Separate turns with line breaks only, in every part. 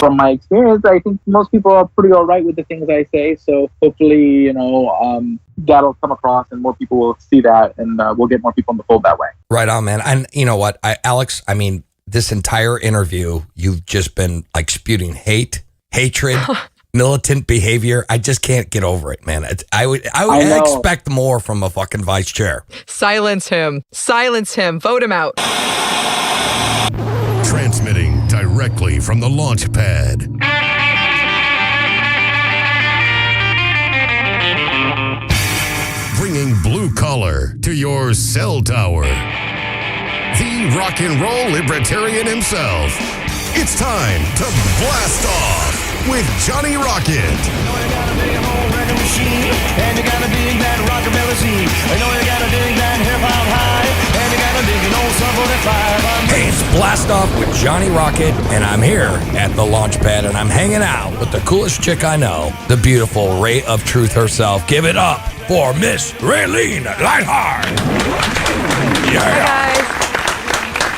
from my experience, I think most people are pretty all right with the things I say. So hopefully, that'll come across and more people will see that, and we'll get more people in the fold that way.
Right on, man. And you know what, Alex, I mean, this entire interview, you've just been like spewing hatred, militant behavior. I just can't get over it, man. I would expect more from a fucking vice chair.
Silence him. Vote him out.
Transmitting directly from the launch pad. Bringing blue collar to your cell tower. The rock and roll libertarian himself. It's time to blast off with Johnny Rocket.
You know you gotta dig an old record machine, and you gotta dig that rockabilly scene. You know you gotta dig that hip-hop high, and you gotta dig an old Sub 45.
Hey, it's Blast Off with Johnny Rocket, and I'm here at the launch pad, and I'm hanging out with the coolest chick I know, the beautiful Ray of Truth herself. Give it up for Miss Raylene Lightheart. Yeah.
Hi, guys.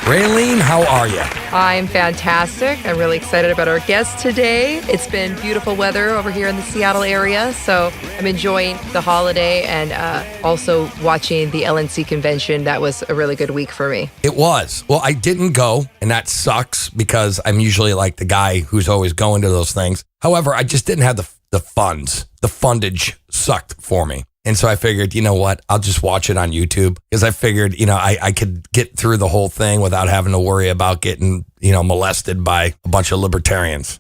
Raylene, how are you?
I'm fantastic. I'm really excited about our guest today. It's been beautiful weather over here in the Seattle area, so I'm enjoying the holiday and also watching the LNC convention. That was a really good week for me.
It was. Well, I didn't go, and that sucks because I'm usually like the guy who's always going to those things. However, I just didn't have the funds. The fundage sucked for me. And so I figured, you know what, I'll just watch it on YouTube because I figured, I could get through the whole thing without having to worry about getting, molested by a bunch of libertarians.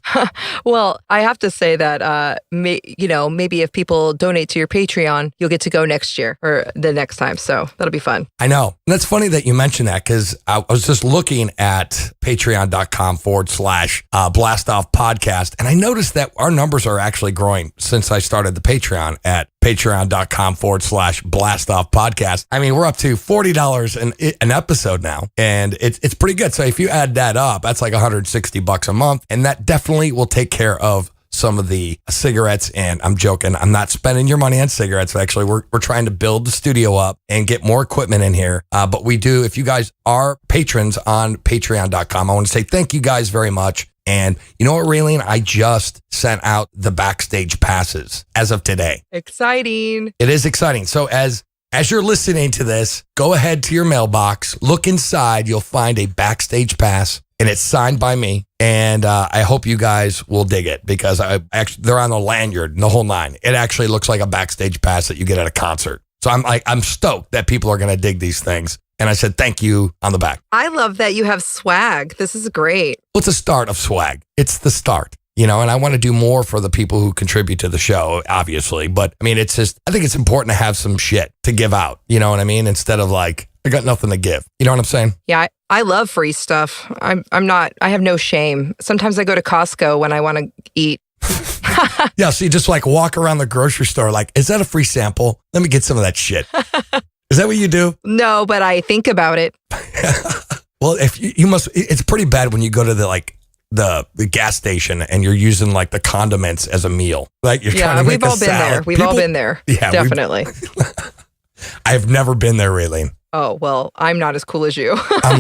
Well, I have to say that, maybe if people donate to your Patreon, you'll get to go next year or the next time. So that'll be fun.
I know. And that's funny that you mentioned that because I was just looking at patreon.com/Blast Off Podcast. And I noticed that our numbers are actually growing since I started the Patreon at patreon.com/Blast Off Podcast. I mean, we're up to $40 an episode now, and it's pretty good. So if you add that up, that's like $160 a month, and that definitely will take care of some of the cigarettes. And I'm joking, I'm not spending your money on cigarettes. Actually, we're trying to build the studio up and get more equipment in here. But we do, if you guys are patrons on patreon.com, I want to say thank you guys very much. And you know what, Raylene? I just sent out the backstage passes as of today.
Exciting.
It is exciting. So as you're listening to this, go ahead to your mailbox, look inside, you'll find a backstage pass, and it's signed by me. And I hope you guys will dig it because they're on the lanyard and the whole nine. It actually looks like a backstage pass that you get at a concert. So I'm stoked that people are going to dig these things. And I said, thank you on the back.
I love that you have swag. This is great.
Well, it's a start of swag. It's the start, and I want to do more for the people who contribute to the show, obviously. But I mean, I think it's important to have some shit to give out. You know what I mean? Instead of like, I got nothing to give. You know what I'm saying?
Yeah, I love free stuff. I have no shame. Sometimes I go to Costco when I want to eat.
Yeah, so you just like walk around the grocery store like, is that a free sample? Let me get some of that shit. Is that what you do?
No, but I think about it.
Well, if you must, it's pretty bad when you go to the gas station and you're using like the condiments as a meal. Like you're trying to make a salad.
We've all been there. Yeah, definitely.
I've never been there, Raylene.
Oh, well, I'm not as cool as you.
I'm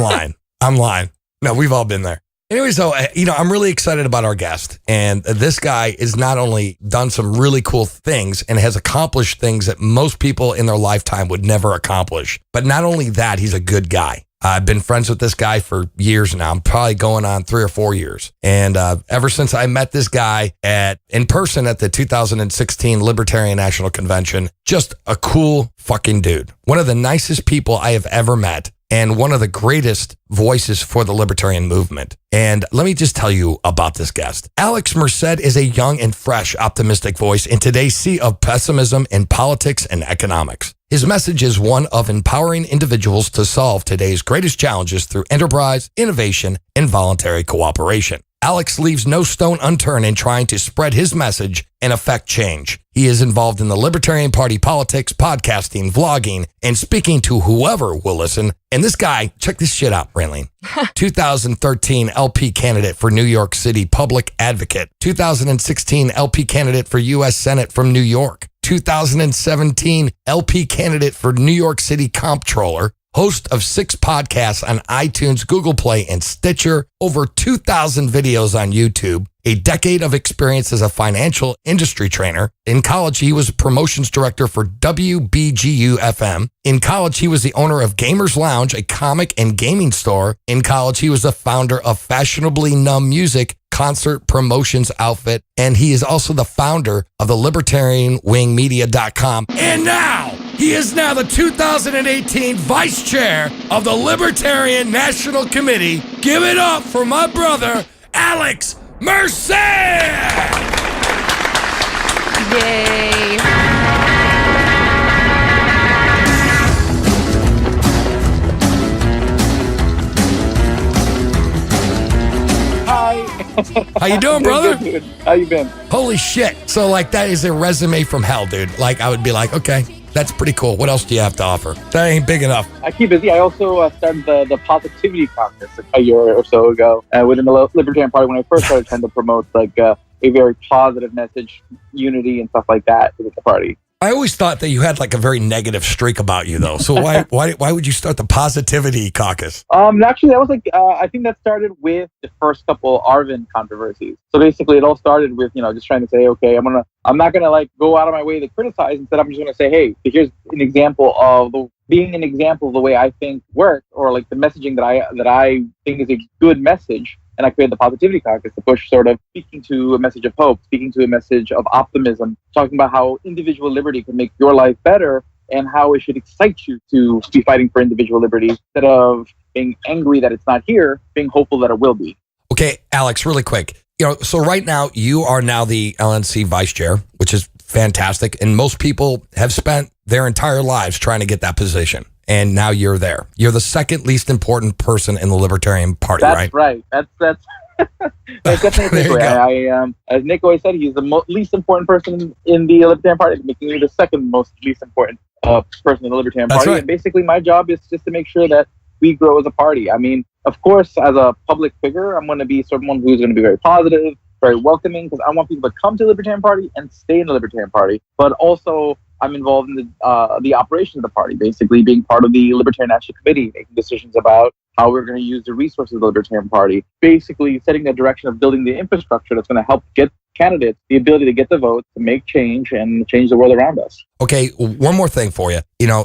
lying. No, we've all been there. Anyway, so, I'm really excited about our guest. And this guy has not only done some really cool things and has accomplished things that most people in their lifetime would never accomplish. But not only that, he's a good guy. I've been friends with this guy for years now. I'm probably going on 3 or 4 years. And ever since I met this guy in person at the 2016 Libertarian National Convention, just a cool fucking dude. One of the nicest people I have ever met. And one of the greatest voices for the libertarian movement. And let me just tell you about this guest. Alex Merced is a young and fresh, optimistic voice in today's sea of pessimism in politics and economics. His message is one of empowering individuals to solve today's greatest challenges through enterprise, innovation, and voluntary cooperation. Alex leaves no stone unturned in trying to spread his message and affect change. He is involved in the Libertarian Party politics, podcasting, vlogging, and speaking to whoever will listen. And this guy, check this shit out, Raylene. 2013 LP candidate for New York City Public Advocate. 2016 LP candidate for U.S. Senate from New York. 2017 LP candidate for New York City Comptroller. host of 6 podcasts on iTunes, Google Play, and Stitcher, over 2,000 videos on YouTube, a decade of experience as a financial industry trainer. In college, he was a promotions director for WBGU-FM. In college, he was the owner of Gamers Lounge, a comic and gaming store. In college, he was the founder of Fashionably Numb Music, concert promotions outfit, and he is also the founder of the libertarianwingmedia.com. And now, he is now the 2018 Vice Chair of the Libertarian National Committee. Give it up for my brother, Alex Merced!
Yay.
How you doing, brother?
Good, dude. How you been?
Holy shit. So, like, that is a resume from hell, dude. Like, I would be like, okay, that's pretty cool. What else do you have to offer? That ain't big enough.
I keep busy. I also started the Positivity Caucus a year or so ago within the Libertarian Party when I first started trying to promote like a very positive message, unity, and stuff like that within the party.
I always thought that you had like a very negative streak about you, though. So why would you start the Positivity Caucus?
Actually, that was like I think that started with the first couple Arvin controversies. So basically, it all started with just trying to say, okay, I'm not gonna like go out of my way to criticize. Instead, I'm just gonna say, hey, here's an example of being an example of the way I think works, or like the messaging that I think is a good message. And I created the Positivity Caucus to push sort of speaking to a message of hope, speaking to a message of optimism, talking about how individual liberty can make your life better and how it should excite you to be fighting for individual liberty instead of being angry that it's not here, being hopeful that it will be.
Okay, Alex, really quick. So right now you are now the LNC Vice Chair, which is fantastic. And most people have spent their entire lives trying to get that position. And now you're there. You're the second least important person in the Libertarian Party,
right?
Right.
That's definitely a takeaway. As Nick always said, he's the least important person in the Libertarian Party, making me the second most least important person in the Libertarian Party.
Right.
And basically, my job is just to make sure that we grow as a party. I mean, of course, as a public figure, I'm going to be someone who's going to be very positive, very welcoming, because I want people to come to the Libertarian Party and stay in the Libertarian Party. But also, I'm involved in the operation of the party, basically being part of the Libertarian National Committee, making decisions about how we're going to use the resources of the Libertarian Party, basically setting the direction of building the infrastructure that's going to help get candidates the ability to get the vote, to make change and change the world around us.
Okay, one more thing for you.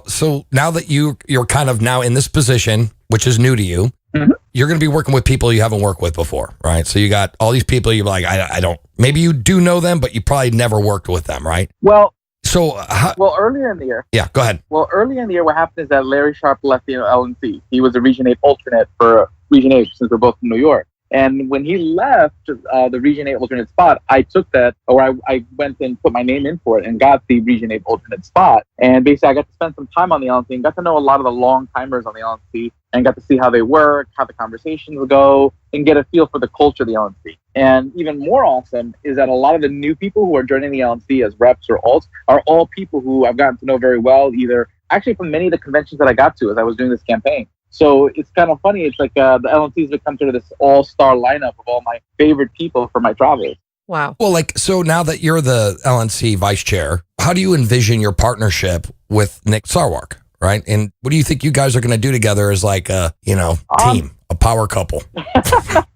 So now that you're kind of now in this position, which is new to you, you're going to be working with people you haven't worked with before, right? So you got all these people you're like, I don't, maybe you do know them, but you probably never worked with them, right?
Well,
earlier
in the year.
Yeah, go ahead.
Well, earlier in the year, what happened is that Larry Sharp left the LNC. He was a Region 8 alternate for Region 8 since we're both from New York. And when he left the Region 8 alternate spot, I took that, or I went and put my name in for it and got the Region 8 alternate spot. And basically, I got to spend some time on the LNC and got to know a lot of the long-timers on the LNC and got to see how they work, how the conversations go, and get a feel for the culture of the LNC. And even more awesome is that a lot of the new people who are joining the LNC as reps or alts are all people who I've gotten to know very well, either actually from many of the conventions that I got to as I was doing this campaign. So it's kind of funny. It's like the LNC has become sort of this all-star lineup of all my favorite people for my travels.
Wow.
Well, so now that you're the LNC Vice Chair, how do you envision your partnership with Nick Sarwark, right? And what do you think you guys are going to do together as like a, team, a power couple?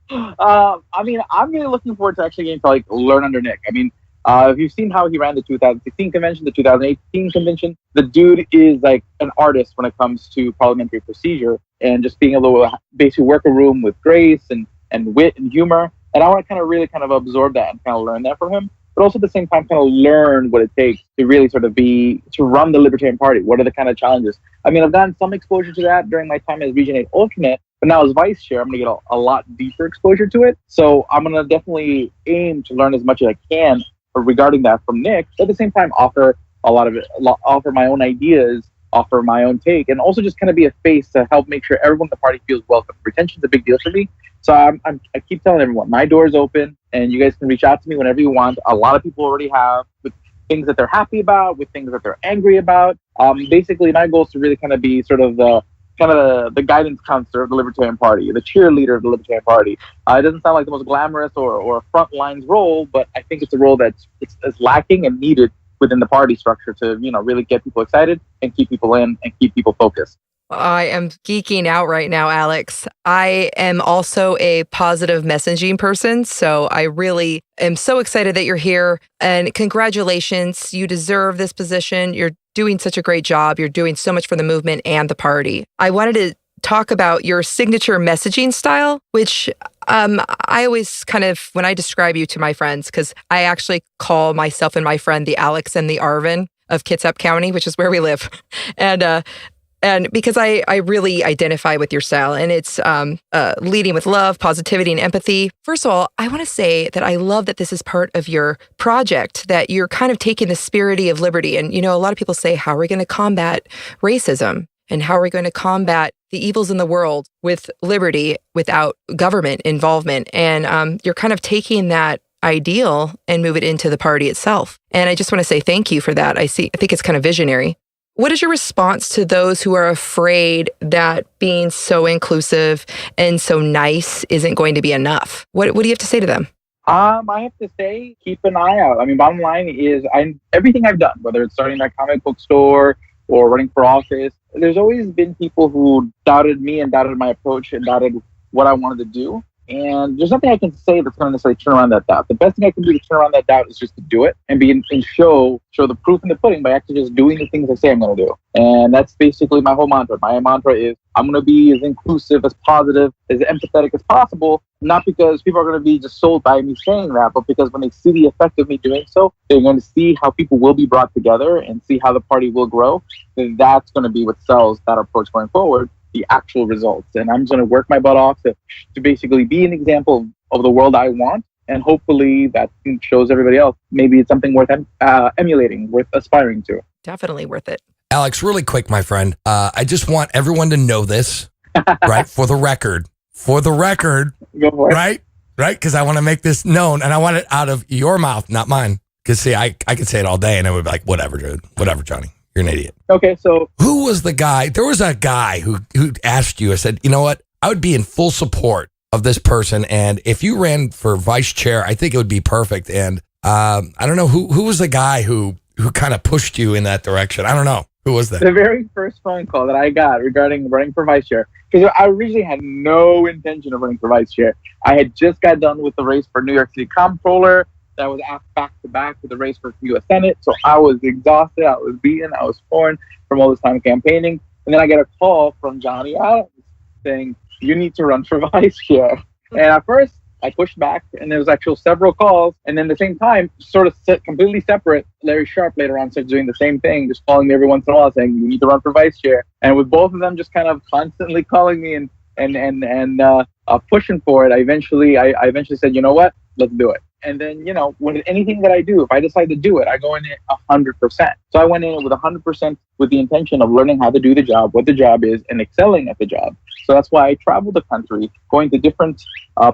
I mean, I'm really looking forward to actually getting to like learn under Nick. I mean, if you've seen how he ran the 2016 convention, the 2018 convention, the dude is like an artist when it comes to parliamentary procedure and just being able to basically work a room with grace and wit and humor. And I want to really absorb that and kind of learn that from him, but also at the same time kind of learn what it takes to really sort of to run the Libertarian Party. What are the kind of challenges? I mean, I've gotten some exposure to that during my time as Region 8 alternate, but now as Vice Chair, I'm going to get a lot deeper exposure to it. So I'm going to definitely aim to learn as much as I can regarding that from Nick, but at the same time offer offer my own ideas, offer my own take, and also just kind of be a face to help make sure everyone in the party feels welcome. Retention's a big deal for me. So I keep telling everyone, my door is open and you guys can reach out to me whenever you want. A lot of people already have, with things that they're happy about, with things that they're angry about. Basically, my goal is to really kind of be sort of the guidance counselor of the Libertarian Party, the cheerleader of the Libertarian Party. It doesn't sound like the most glamorous or a front lines role, but I think it's a role that's lacking and needed within the party structure to really get people excited and keep people in and keep people focused.
I am geeking out right now, Alex. I am also a positive messaging person, so I really am so excited that you're here. And congratulations, you deserve this position. You're doing such a great job. You're doing so much for the movement and the party. I wanted to talk about your signature messaging style, which I always kind of, when I describe you to my friends, because I actually call myself and my friend the Alex and the Arvin of Kitsap County, which is where we live. And because I really identify with your style, and it's leading with love, positivity, and empathy. First of all, I want to say that I love that this is part of your project, that you're kind of taking the spirit of liberty. And, a lot of people say, how are we going to combat racism? And how are we going to combat the evils in the world with liberty without government involvement? And you're kind of taking that ideal and move it into the party itself. And I just want to say thank you for that. I think it's kind of visionary. What is your response to those who are afraid that being so inclusive and so nice isn't going to be enough? What do you have to say to them?
I have to say, keep an eye out. I mean, bottom line is, everything I've done, whether it's starting that comic book store or running for office, there's always been people who doubted me and doubted my approach and doubted what I wanted to do. And there's nothing I can say that's going to necessarily turn around that doubt. The best thing I can do to turn around that doubt is just to do it and show the proof in the pudding by actually just doing the things I say I'm going to do. And that's basically my whole mantra. My mantra is I'm going to be as inclusive, as positive, as empathetic as possible, not because people are going to be just sold by me saying that, but because when they see the effect of me doing so, they're going to see how people will be brought together and see how the party will grow. And that's going to be what sells that approach going forward. The actual results. And I'm just going to work my butt off to basically be an example of the world I want. And hopefully that shows everybody else maybe it's something worth emulating, worth aspiring to.
Definitely worth it.
Alex, really quick, my friend. I just want everyone to know this, right? For the record.
Go for it.
Right? Because I want to make this known and I want it out of your mouth, not mine. Because see, I could say it all day and it would be like, whatever, dude. Whatever, Johnny. You're an idiot.
Okay, so
who was the guy? There was a guy who asked you, I said, you know what? I would be in full support of this person. And if you ran for vice chair, I think it would be perfect. And I don't know who was the guy who kind of pushed you in that direction. I don't know. Who was that?
The very first phone call that I got regarding running for vice chair, because I originally had no intention of running for vice chair. I had just got done with the race for New York City Comptroller. That was back to back with the race for U.S. Senate. So I was exhausted. I was beaten. I was torn from all this time campaigning. And then I get a call from Johnny Adams saying, you need to run for vice chair. And at first, I pushed back, and there was actually several calls. And then at the same time, sort of completely separate, Larry Sharp later on started doing the same thing, just calling me every once in a while saying, you need to run for vice chair. And with both of them just kind of constantly calling me and pushing for it, I eventually said, you know what, let's do it. And then, when anything that I do, if I decide to do it, I go in it 100%. So I went in with 100% with the intention of learning how to do the job, what the job is, and excelling at the job. So that's why I traveled the country, going to different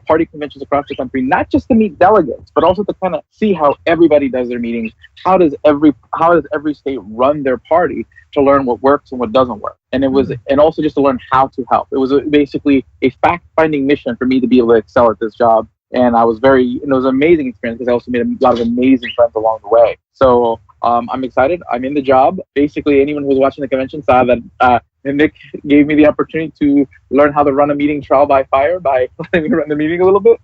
party conventions across the country, not just to meet delegates, but also to kind of see how everybody does their meetings. How does every state run their party, to learn what works and what doesn't work. And and also just to learn how to help. It was basically a fact-finding mission for me to be able to excel at this job. And it was an amazing experience because I also made a lot of amazing friends along the way. So I'm excited. I'm in the job. Basically, anyone who was watching the convention saw that Nick gave me the opportunity to learn how to run a meeting trial by fire by letting me run the meeting a little bit.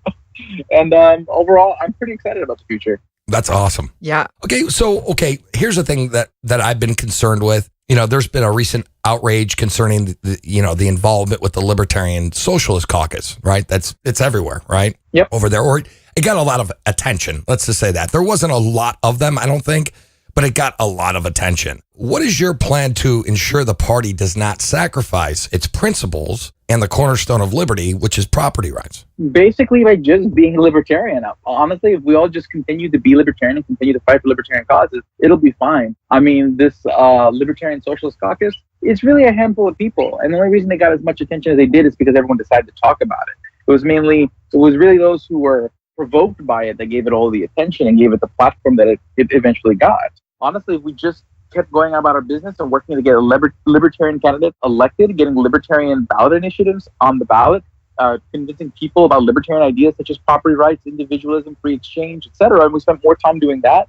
And overall, I'm pretty excited about the future.
That's awesome.
Yeah.
Okay, here's the thing that I've been concerned with. There's been a recent outrage concerning the involvement with the Libertarian Socialist Caucus, right? It's everywhere, right?
Yep.
Over there, or it got a lot of attention. Let's just say that. There wasn't a lot of them, I don't think, but it got a lot of attention. What is your plan to ensure the party does not sacrifice its principles and the cornerstone of liberty, which is property rights?
Basically, by just being libertarian. Honestly, if we all just continue to be libertarian and continue to fight for libertarian causes, it'll be fine. I mean, this Libertarian Socialist Caucus, it's really a handful of people. And the only reason they got as much attention as they did is because everyone decided to talk about it. It was really those who were provoked by it that gave it all the attention and gave it the platform that it eventually got. Honestly, if we just kept going about our business and working to get a libertarian candidate elected, getting libertarian ballot initiatives on the ballot, convincing people about libertarian ideas such as property rights, individualism, free exchange, etc. And we spent more time doing that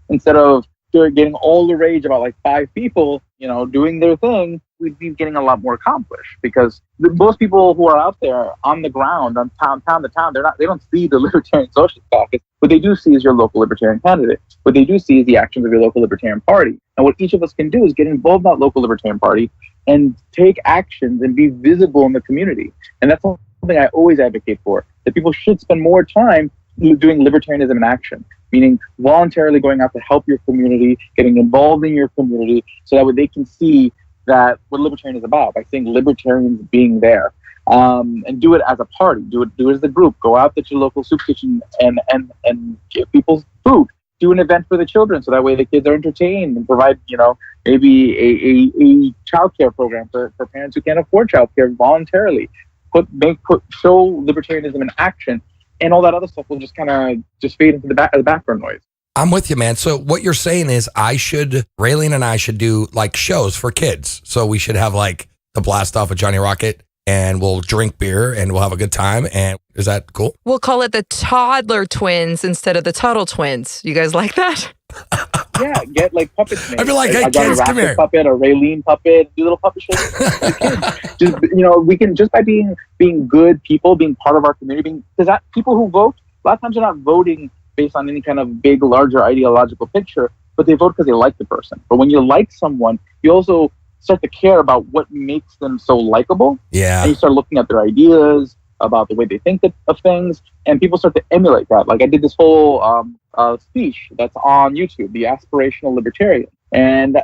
instead of getting all the rage about like 5 people, doing their thing. we'd be getting a lot more accomplished, because most people who are out there on the ground, on town to town, they don't see the Libertarian Socialist Caucus. What they do see is your local Libertarian candidate. What they do see is the actions of your local Libertarian Party. And what each of us can do is get involved in that local Libertarian Party and take actions and be visible in the community. And that's something I always advocate for, that people should spend more time doing libertarianism in action, meaning voluntarily going out to help your community, getting involved in your community, so that way they can see that what libertarian is about, by seeing libertarians being there. And do it as a party, do it as a group. Go out to your local soup kitchen and give people food. Do an event for the children, so that way the kids are entertained, and provide, maybe a childcare program for parents who can't afford childcare voluntarily. Show libertarianism in action, and all that other stuff will just kind of just fade into the background noise.
I'm with you, man. So what you're saying is Raylene and I should do like shows for kids. So we should have like the blast off with Johnny Rocket, and we'll drink beer and we'll have a good time. And is that cool?
We'll call it the Toddler Twins instead of the Tuttle Twins. You guys like that?
Yeah, get like puppets made.
I'd be like, hey, kids, come here.
Puppet, a Raylene puppet, do little puppet shows. Just, we can, just by being good people, being part of our community, because people who vote, a lot of times they're not voting based on any kind of big, larger ideological picture, but they vote because they like the person. But when you like someone, you also start to care about what makes them so likable.
Yeah.
And you start looking at their ideas, about the way they think of things, and people start to emulate that. Like I did this whole speech that's on YouTube, the Aspirational Libertarian, and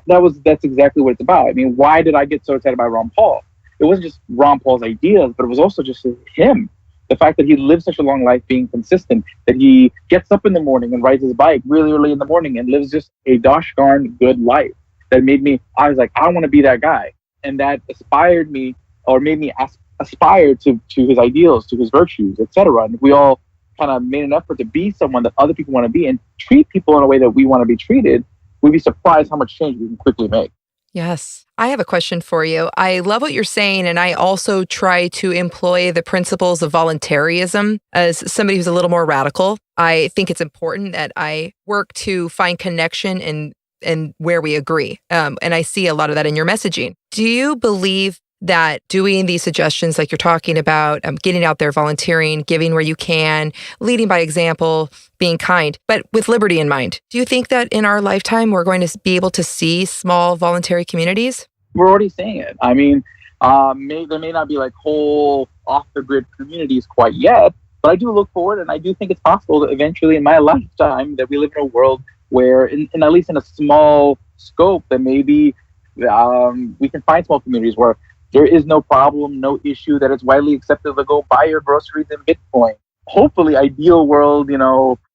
that's exactly what it's about. I mean, why did I get so excited about Ron Paul? It wasn't just Ron Paul's ideas, but it was also just him. The fact that he lived such a long life being consistent, that he gets up in the morning and rides his bike really early in the morning and lives just a gosh darn good life. That made me, I was like, I want to be that guy. And that inspired me, or made me aspire to his ideals, to his virtues, etc. And we all kind of made an effort to be someone that other people want to be and treat people in a way that we want to be treated. We'd be surprised how much change we can quickly make.
Yes. I have a question for you. I love what you're saying, and I also try to employ the principles of voluntarism as somebody who's a little more radical. I think it's important that I work to find connection and where we agree. And I see a lot of that in your messaging. Do you believe that doing these suggestions like you're talking about, getting out there, volunteering, giving where you can, leading by example, being kind, but with liberty in mind, do you think that in our lifetime we're going to be able to see small voluntary communities?
We're already seeing it. I mean, there may not be like whole off-the-grid communities quite yet, but I do look forward, and I do think it's possible that eventually in my lifetime that we live in a world where, in at least in a small scope, that maybe we can find small communities where there is no problem, no issue, that it's widely accepted to go buy your groceries in Bitcoin. Hopefully, ideal world,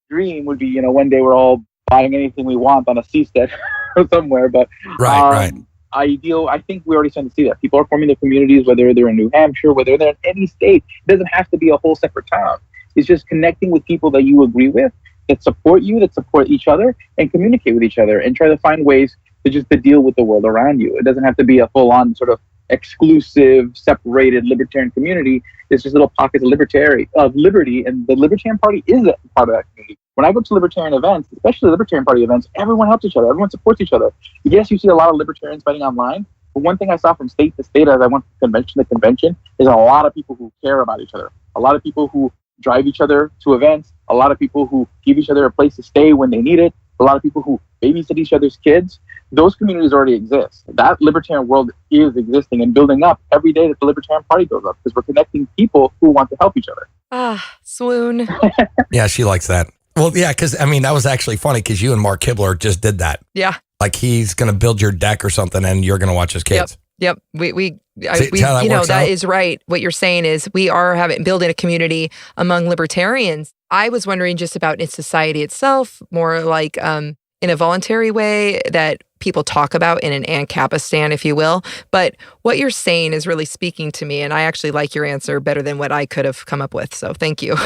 dream would be, one day we're all buying anything we want on a seastead or somewhere. But
right.
Ideal, I think we're already starting to see that. People are forming their communities, whether they're in New Hampshire, whether they're in any state. It doesn't have to be a whole separate town. It's just connecting with people that you agree with, that support you, that support each other, and communicate with each other, and try to find ways to deal with the world around you. It doesn't have to be a full-on sort of exclusive, separated libertarian community. It's just little pockets of liberty, and the Libertarian Party is a part of that community. When I go to libertarian events, especially Libertarian Party events, everyone helps each other, everyone supports each other. Yes, you see a lot of libertarians fighting online, but one thing I saw from state to state as I went from convention to convention is a lot of people who care about each other, a lot of people who drive each other to events, a lot of people who give each other a place to stay when they need it, a lot of people who babysit each other's kids. Those communities already exist. That libertarian world is existing and building up every day that the Libertarian Party goes up, because we're connecting people who want to help each other.
Swoon.
Yeah, she likes that. Well, yeah, because, that was actually funny because you and Mark Kibler just did that.
Yeah.
Like he's going to build your deck or something and you're going to watch his kids.
Yep. That is right. What you're saying is we are building a community among libertarians. I was wondering just about in society itself, more like in a voluntary way that people talk about in an AnCap stand, if you will. But what you're saying is really speaking to me, and I actually like your answer better than what I could have come up with. So thank you.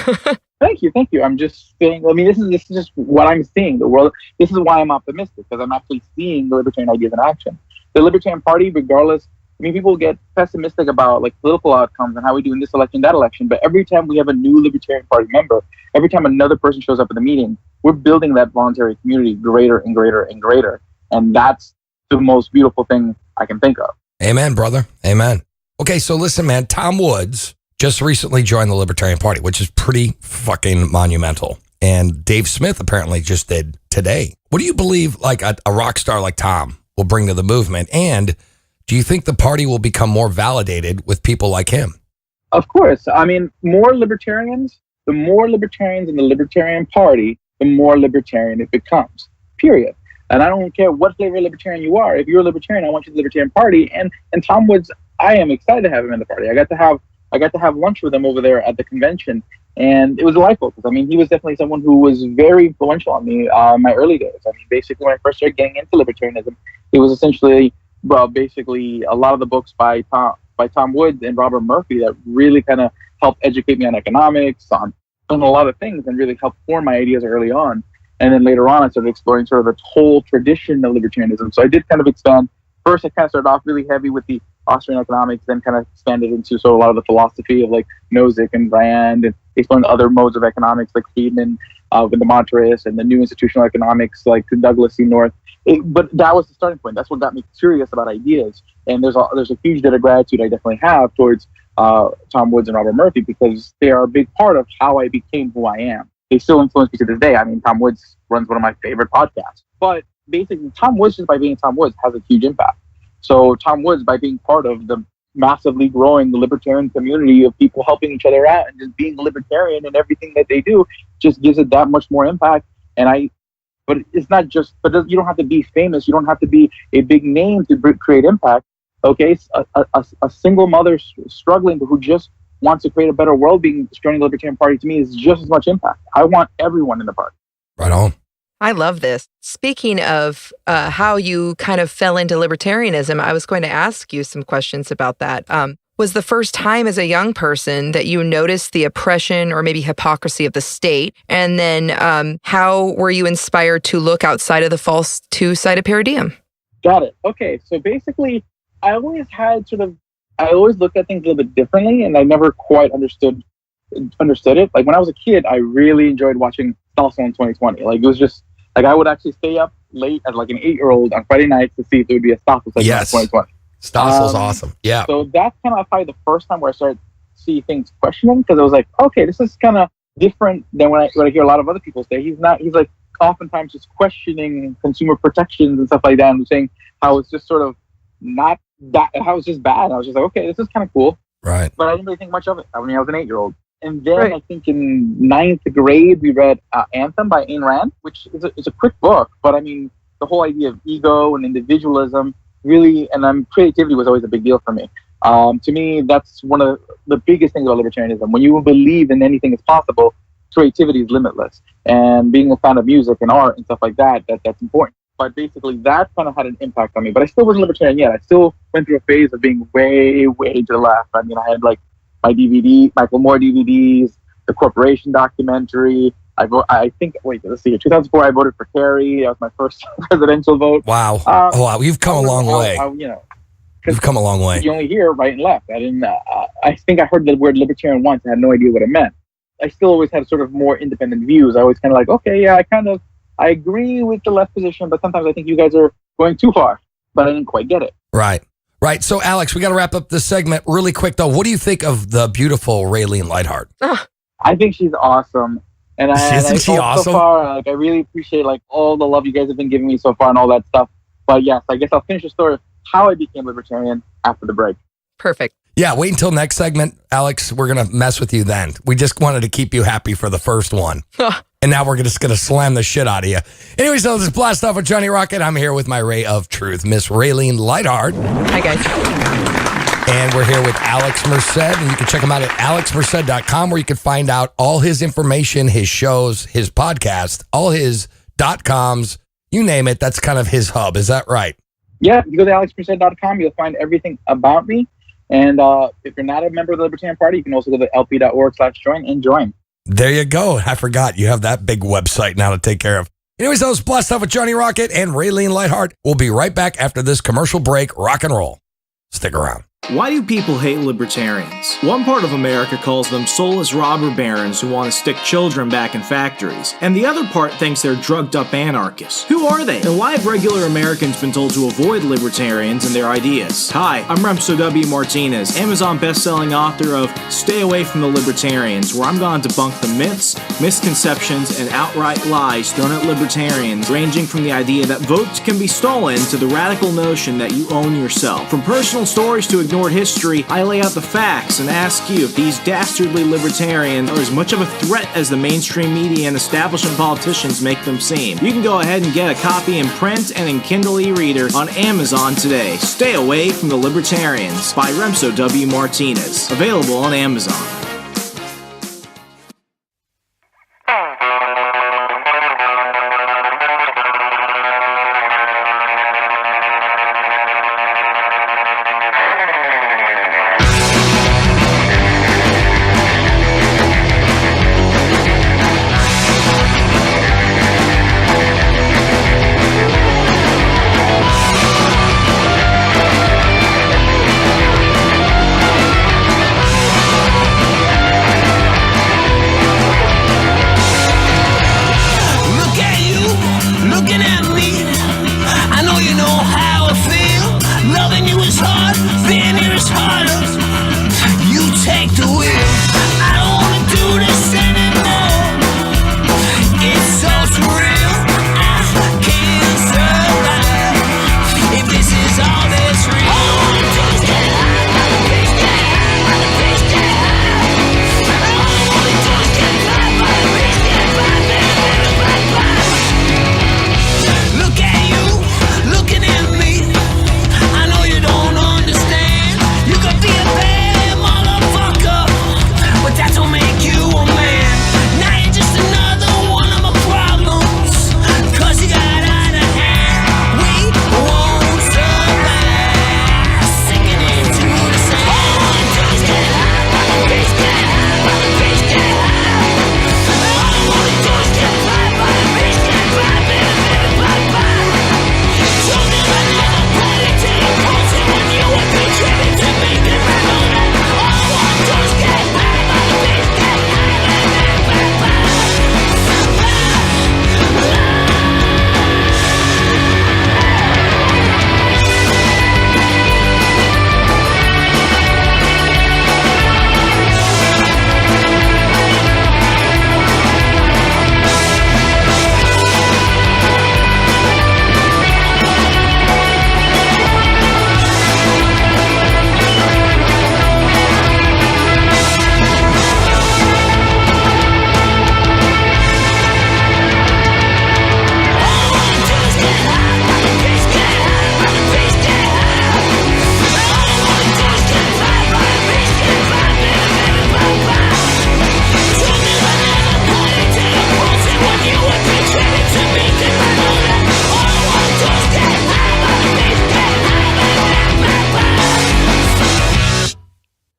Thank you. I'm just saying, this is just what I'm seeing. The world. This is why I'm optimistic, because I'm actually seeing the libertarian ideas in action. The Libertarian Party, regardless, people get pessimistic about like political outcomes and how we do in this election, that election. But every time we have a new Libertarian Party member, every time another person shows up at the meeting, we're building that voluntary community greater and greater and greater. And that's the most beautiful thing I can think of.
Amen, brother. Amen. Okay, so listen, man, Tom Woods just recently joined the Libertarian Party, which is pretty fucking monumental. And Dave Smith apparently just did today. What do you believe like a rock star like Tom will bring to the movement? And do you think the party will become more validated with people like him?
Of course. I mean, the more libertarians in the Libertarian Party, the more libertarian it becomes, period. And I don't care what flavor of libertarian you are. If you're a libertarian, I want you to the Libertarian Party. And Tom Woods, I am excited to have him in the party. I got to have lunch with him over there at the convention, and it was delightful because, I mean, he was definitely someone who was very influential on me in my early days. I mean, basically, when I first started getting into libertarianism, it was essentially, basically a lot of the books by Tom Woods and Robert Murphy that really kind of helped educate me on economics, on a lot of things, and really helped form my ideas early on. And then later on, I started exploring sort of the whole tradition of libertarianism. So I did kind of expand. First, I kind of started off really heavy with the Austrian economics, then kind of expanded into sort of a lot of the philosophy of like Nozick and Rand, and exploring other modes of economics like Friedman with the monetarists and the new institutional economics like Douglas C. North. But that was the starting point. That's what got me curious about ideas. And there's a huge debt of gratitude I definitely have towards Tom Woods and Robert Murphy, because they are a big part of how I became who I am. They still influence me to this day. I mean, Tom Woods runs one of my favorite podcasts. But basically, Tom Woods, just by being Tom Woods, has a huge impact. So Tom Woods, by being part of the massively growing libertarian community of people helping each other out and just being a libertarian in everything that they do, just gives it that much more impact. But it's not just, you don't have to be famous. You don't have to be a big name to create impact. Okay, a single mother struggling who just wants to create a better world being joining the Libertarian Party, to me, is just as much impact. I want everyone in the party.
Right on.
I love this. Speaking of how you kind of fell into libertarianism, I was going to ask you some questions about that. Was the first time as a young person that you noticed the oppression or maybe hypocrisy of the state? And then how were you inspired to look outside of the false two-sided paradigm?
Got it. Okay, so basically, I always looked at things a little bit differently, and I never quite understood it. Like when I was a kid, I really enjoyed watching Milestone 2020. Like it was just like I would actually stay up late as like an 8-year-old on Friday nights to see if there would be a Stossel segment in 2020.
Stossel's awesome. Yeah.
So that's kind of probably the first time where I started to see things questioning, because I was like, okay, this is kind of different than when I hear a lot of other people say. He's like oftentimes just questioning consumer protections and stuff like that, and saying how it's just sort of not that, how it's just bad. I was just like, okay, this is kind of cool.
Right.
But I didn't really think much of it. I mean, I was an 8-year-old. And then I think in 9th grade, we read Anthem by Ayn Rand, which is a quick book. But I mean, the whole idea of ego and individualism really, and creativity was always a big deal for me. To me, that's one of the biggest things about libertarianism. When you believe in anything is possible, creativity is limitless. And being a fan of music and art and stuff like that, that's important. But basically, that kind of had an impact on me. But I still wasn't libertarian yet. I still went through a phase of being way, way to the left. I mean, I had like my DVD, Michael Moore DVDs, the Corporation documentary. I think, let's see here. 2004, I voted for Kerry. That was my first presidential vote.
Wow. Wow. You've come a long way. You've come a long way.
You only hear right and left. I didn't. I think I heard the word libertarian once. I had no idea what it meant. I still always had sort of more independent views. I always kind of like, okay, yeah, I agree with the left position, but sometimes I think you guys are going too far. But I didn't quite get it.
Right. Right. So, Alex, we got to wrap up this segment really quick, though. What do you think of the beautiful Raylene Lightheart?
I think she's awesome. And
Isn't she awesome?
So far, I really appreciate all the love you guys have been giving me so far and all that stuff. But yes, I guess I'll finish the story of how I became libertarian after the break.
Perfect.
Yeah, wait until next segment, Alex. We're going to mess with you then. We just wanted to keep you happy for the first one. And now we're just going to slam the shit out of you. Anyway, so this is Blast Off with Johnny Rocket. I'm here with my ray of truth, Miss Raylene Lightheart.
Hi, guys.
And we're here with Alex Merced, and you can check him out at alexmerced.com, where you can find out all his information, his shows, his podcast, all his .coms, you name it. That's kind of his hub. Is that right?
Yeah, you go to alexmerced.com, you'll find everything about me. And if you're not a member of the Libertarian Party, you can also go to lp.org/join and join.
There you go. I forgot you have that big website now to take care of. Anyways, that was Blast Off with Johnny Rocket and Raylene Lightheart. We'll be right back after this commercial break. Rock and roll. Stick around.
Why do people hate libertarians? One part of America calls them soulless robber barons who want to stick children back in factories, and the other part thinks they're drugged-up anarchists. Who are they? And why have regular Americans been told to avoid libertarians and their ideas? Hi, I'm Remso W. Martinez, Amazon best-selling author of Stay Away from the Libertarians, where I'm going to debunk the myths, misconceptions, and outright lies thrown at libertarians, ranging from the idea that votes can be stolen to the radical notion that you own yourself. From personal stories to ignored history, I lay out the facts and ask you if these dastardly libertarians are as much of a threat as the mainstream media and establishment politicians make them seem. You can go ahead and get a copy in print and in Kindle e-reader on Amazon today. Stay Away from the Libertarians by Remso W. Martinez. Available on Amazon.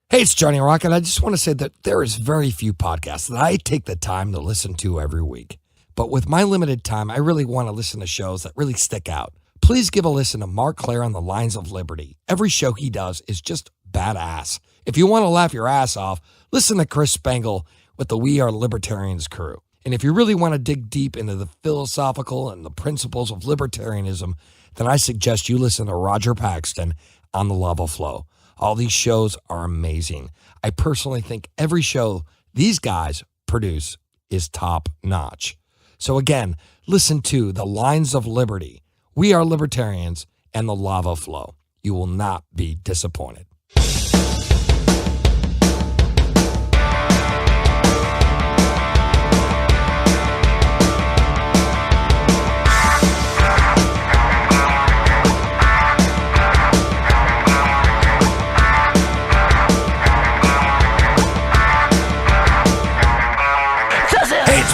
Hey, it's Johnny Rock, and I just want to say that there is very few podcasts that I take the time to listen to every week. But with my limited time, I really want to listen to shows that really stick out. Please give a listen to Mark Claire on the Lines of Liberty. Every show he does is just badass. If you want to laugh your ass off, listen to Chris Spangle with the We Are Libertarians crew. And if you really want to dig deep into the philosophical and the principles of libertarianism, then I suggest you listen to Roger Paxton on The Lava Flow. All these shows are amazing. I personally think every show these guys produce is top notch. So again, listen to The Lines of Liberty, We Are Libertarians, and The Lava Flow. You will not be disappointed.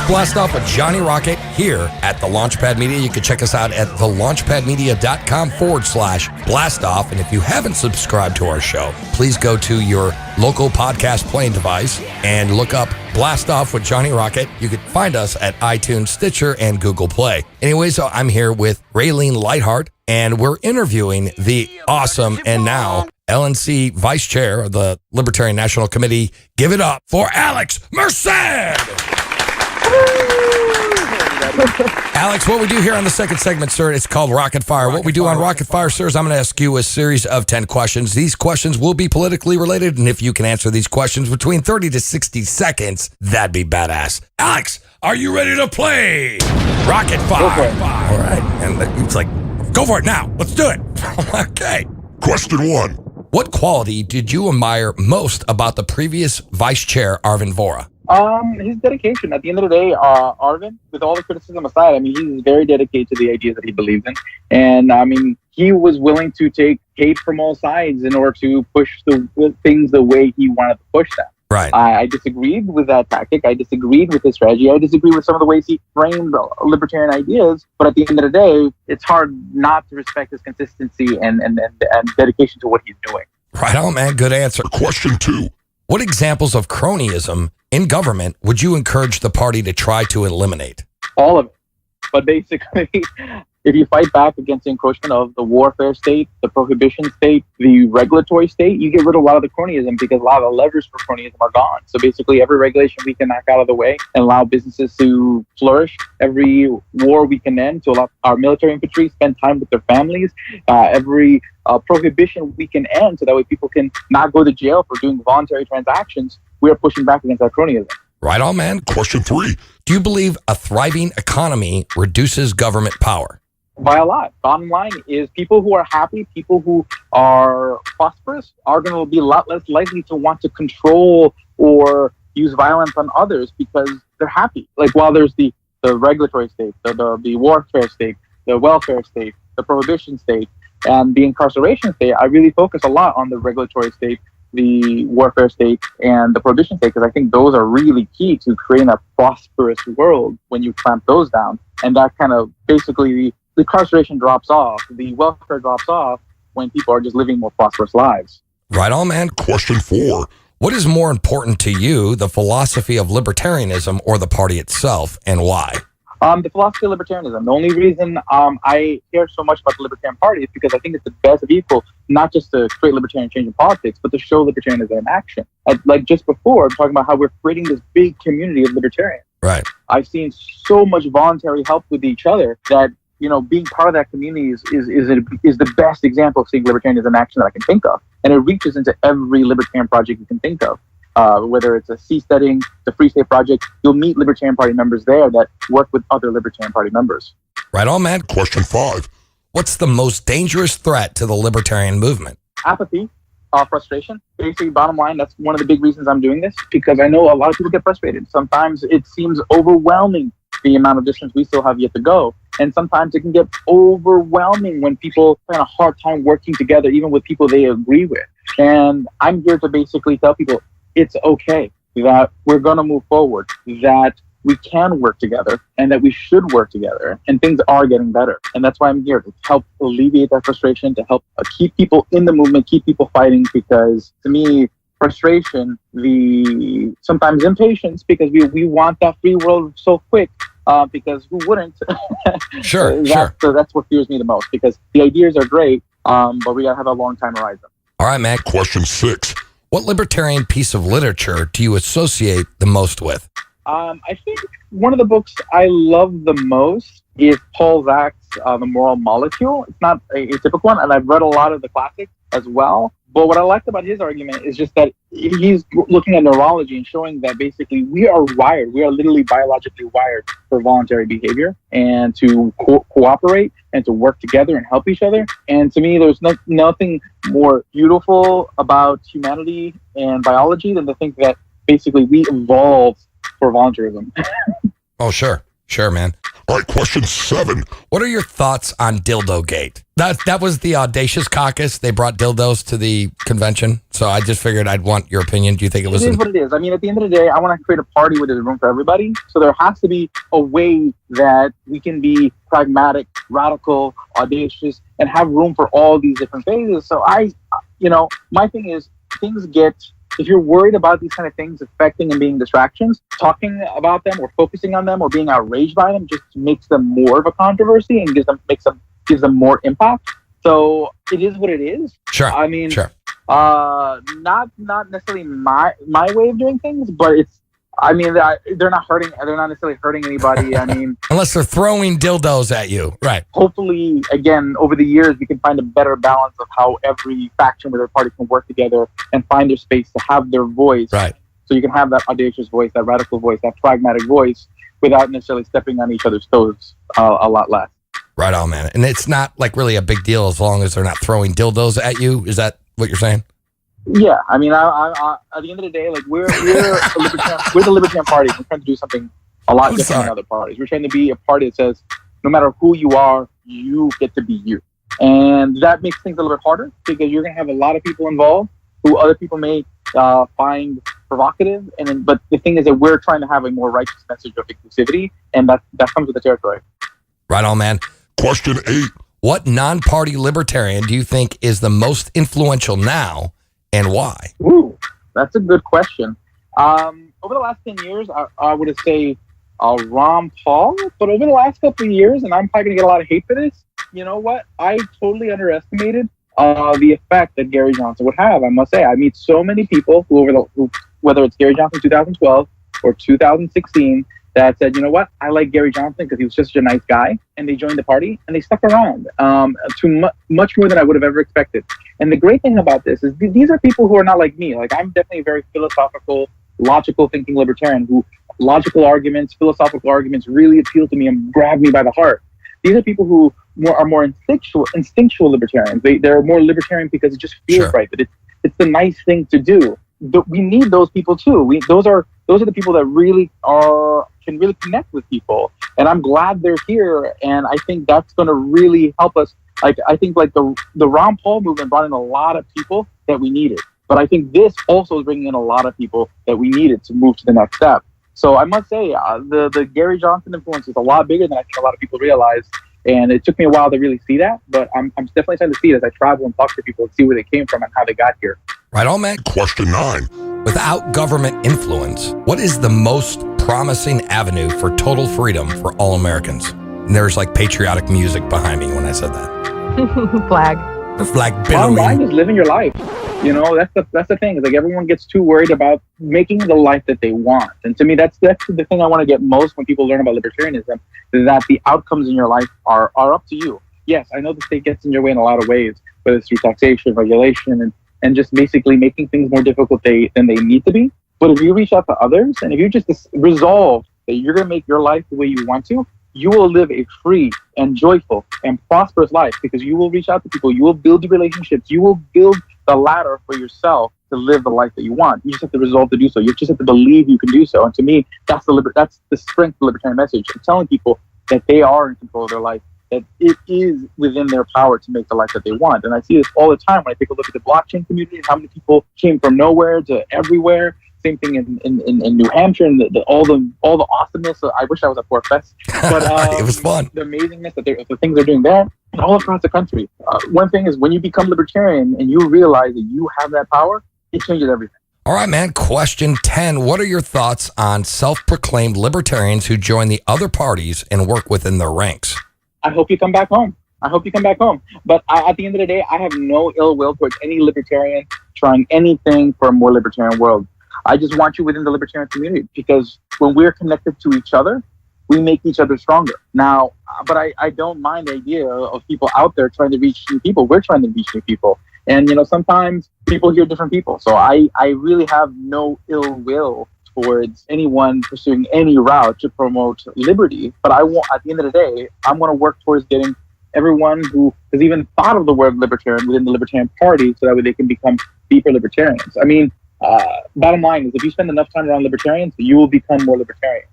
Blast Off with Johnny Rocket here at the Launchpad Media. You can check us out at thelaunchpadmedia.com/blast off. And if you haven't subscribed to our show, please go to your local podcast playing device and look up Blast Off with Johnny Rocket. You can find us at iTunes, Stitcher, and Google Play. Anyway, so I'm here with Raylene Lightheart, and we're interviewing the awesome and now LNC Vice Chair of the Libertarian National Committee. Give it up for Alex Merced! Alex, what we do here on the second segment, sir, it's called Rocket Fire. What we do on Rocket Fire, sir, is I'm going to ask you a series of 10 questions. These questions will be politically related, and if you can answer these questions between 30 to 60 seconds, that'd be badass. Alex, are you ready to play Rocket Fire?
Go for it.
All right. And it's like, go for it now. Let's do it. Okay.
Question 1.
What quality did you admire most about the previous Vice Chair, Arvin Vohra?
His dedication. At the end of the day, Arvin, with all the criticism aside, I mean, he's very dedicated to the ideas that he believes in. And I mean, he was willing to take hate from all sides in order to push the things the way he wanted to push them.
Right.
I disagreed with that tactic. I disagreed with his strategy. I disagreed with some of the ways he framed libertarian ideas. But at the end of the day, it's hard not to respect his consistency and dedication to what he's doing.
Right on, man. Good answer.
Question 2.
What examples of cronyism in government would you encourage the party to try to eliminate?
All of it. But basically, if you fight back against the encroachment of the warfare state, the prohibition state, the regulatory state, you get rid of a lot of the cronyism because a lot of the levers for cronyism are gone. So basically, every regulation we can knock out of the way and allow businesses to flourish. Every war we can end to allow our military infantry spend time with their families. Every prohibition we can end so that way people can not go to jail for doing voluntary transactions. We are pushing back against that cronyism.
Right on, man.
Question 3.
Do you believe a thriving economy reduces government power?
By a lot. Bottom line is people who are happy, people who are prosperous are going to be a lot less likely to want to control or use violence on others because they're happy. Like while there's the regulatory state, the warfare state, the welfare state, the prohibition state, and the incarceration state, I really focus a lot on the regulatory state, the warfare state, and the prohibition state, because I think those are really key to creating a prosperous world when you clamp those down. And that kind of basically the incarceration drops off, the welfare drops off when people are just living more prosperous lives.
Right on, man.
Question 4.
What is more important to you, the philosophy of libertarianism or the party itself, and why?
The philosophy of libertarianism. The only reason I care so much about the Libertarian Party is because I think it's the best vehicle, not just to create libertarian change in politics, but to show libertarianism in action. Like just before, I'm talking about how we're creating this big community of libertarians.
Right.
I've seen so much voluntary help with each other that, you know, being part of that community is the best example of seeing libertarianism in action that I can think of. And it reaches into every libertarian project you can think of. Whether it's a seasteading, the Free State Project, you'll meet Libertarian Party members there that work with other Libertarian Party members.
Right on, man.
Question 5.
What's the most dangerous threat to the libertarian movement?
Apathy, frustration. Basically, bottom line, that's one of the big reasons I'm doing this, because I know a lot of people get frustrated. Sometimes it seems overwhelming, the amount of distance we still have yet to go. And sometimes it can get overwhelming when people have a hard time working together, even with people they agree with. And I'm here to basically tell people, it's okay, that we're going to move forward, that we can work together, and that we should work together, and things are getting better. And that's why I'm here, to help alleviate that frustration, to help keep people in the movement, keep people fighting, because to me, frustration, sometimes impatience, because we want that free world so quick, because who wouldn't?
Sure.
So that's what fears me the most, because the ideas are great, but we got to have a long time horizon.
All right, man.
Question 6.
What libertarian piece of literature do you associate the most with?
I think one of the books I love the most is Paul Zach's The Moral Molecule. It's not a typical one, and I've read a lot of the classics as well. But what I liked about his argument is just that he's looking at neurology and showing that basically we are literally biologically wired for voluntary behavior and to cooperate and to work together and help each other. And to me, there's nothing more beautiful about humanity and biology than to think that basically we evolved for voluntarism.
Oh, sure. Sure, man.
All right, question 7.
What are your thoughts on Dildo Gate? That was the Audacious Caucus. They brought dildos to the convention. So I just figured I'd want your opinion. Do you think it was...
It is what it is. I mean, at the end of the day, I want to create a party where there's room for everybody. So there has to be a way that we can be pragmatic, radical, audacious, and have room for all these different phases. So my thing is, if you're worried about these kind of things affecting and being distractions, talking about them or focusing on them or being outraged by them just makes them more of a controversy and gives them more impact. So it is what it is.
Sure.
I mean,
sure.
Not necessarily my way of doing things, but it's. I mean, they're not hurting. They're not necessarily hurting anybody. I mean,
unless they're throwing dildos at you, right?
Hopefully, again, over the years, we can find a better balance of how every faction with their party can work together and find their space to have their voice.
Right.
So you can have that audacious voice, that radical voice, that pragmatic voice, without necessarily stepping on each other's toes a lot less.
Right on, man. And it's not like really a big deal as long as they're not throwing dildos at you. Is that what you're saying?
Yeah, I mean, I at the end of the day, like we're the Libertarian Party. We're trying to do something a lot different than other parties. We're trying to be a party that says, no matter who you are, you get to be you, and that makes things a little bit harder because you're going to have a lot of people involved who other people may find provocative. But the thing is that we're trying to have a more righteous message of inclusivity, and that comes with the territory.
Right on, man.
Question 8.
What non-party libertarian do you think is the most influential now? And why?
Ooh, that's a good question. Over the last 10 years, I would say Ron Paul. But over the last couple of years, and I'm probably going to get a lot of hate for this, you know what? I totally underestimated the effect that Gary Johnson would have, I must say. I meet so many people who whether it's Gary Johnson 2012 or 2016, that said, you know what, I like Gary Johnson because he was just a nice guy, and they joined the party and they stuck around much more than I would have ever expected. And the great thing about this is these are people who are not like me. Like, I'm definitely a very philosophical, logical thinking libertarian who philosophical arguments really appeal to me and grab me by the heart. These are people who are more instinctual libertarians. They're more libertarian because it just feels right. That it's the nice thing to do. We need those people too. Those are the people that really can really connect with people, and I'm glad they're here. And I think that's going to really help us. Like, I think like the Ron Paul movement brought in a lot of people that we needed, but I think this also is bringing in a lot of people that we needed to move to the next step. So I must say, the Gary Johnson influence is a lot bigger than I think a lot of people realize. And it took me a while to really see that, but I'm definitely starting to see it as I travel and talk to people and see where they came from and how they got here.
Right on, man.
Question 9.
Without government influence, what is the most promising avenue for total freedom for all Americans? And there's like patriotic music behind me when I said that.
Flag.
The flag
Bottom line
billowing.
is living your life. You know, that's the thing. It's like everyone gets too worried about making the life that they want. And to me, that's the thing I want to get most when people learn about libertarianism, is that the outcomes in your life are up to you. Yes, I know the state gets in your way in a lot of ways, whether it's through taxation, regulation, and just basically making things more difficult than they need to be. But if you reach out to others, and if you just resolve that you're going to make your life the way you want to, you will live a free and joyful and prosperous life, because you will reach out to people, you will build relationships, you will build the ladder for yourself to live the life that you want. You just have to resolve to do so. You just have to believe you can do so. And to me, that's the strength of the libertarian message. I'm telling people that they are in control of their life, that it is within their power to make the life that they want. And I see this all the time when I take a look at the blockchain community and how many people came from nowhere to everywhere. Same thing in New Hampshire, and all the awesomeness. I wish I was at Fort Fest, but
it was fun.
The amazingness that the things they're doing there, and all across the country. One thing is, when you become libertarian and you realize that you have that power, it changes everything.
All right, man. Question 10. What are your thoughts on self-proclaimed libertarians who join the other parties and work within their ranks?
I hope you come back home. But at the end of the day, I have no ill will towards any libertarian trying anything for a more libertarian world. I just want you within the libertarian community, because when we're connected to each other, we make each other stronger. Now, but I don't mind the idea of people out there trying to reach new people. We're trying to reach new people. And, you know, sometimes people hear different people. So I really have no ill will towards anyone pursuing any route to promote liberty. But I want, at the end of the day, I'm going to work towards getting everyone who has even thought of the word libertarian within the Libertarian Party, so that way they can become deeper libertarians. I mean, bottom line is, if you spend enough time around libertarians, you will become more libertarian.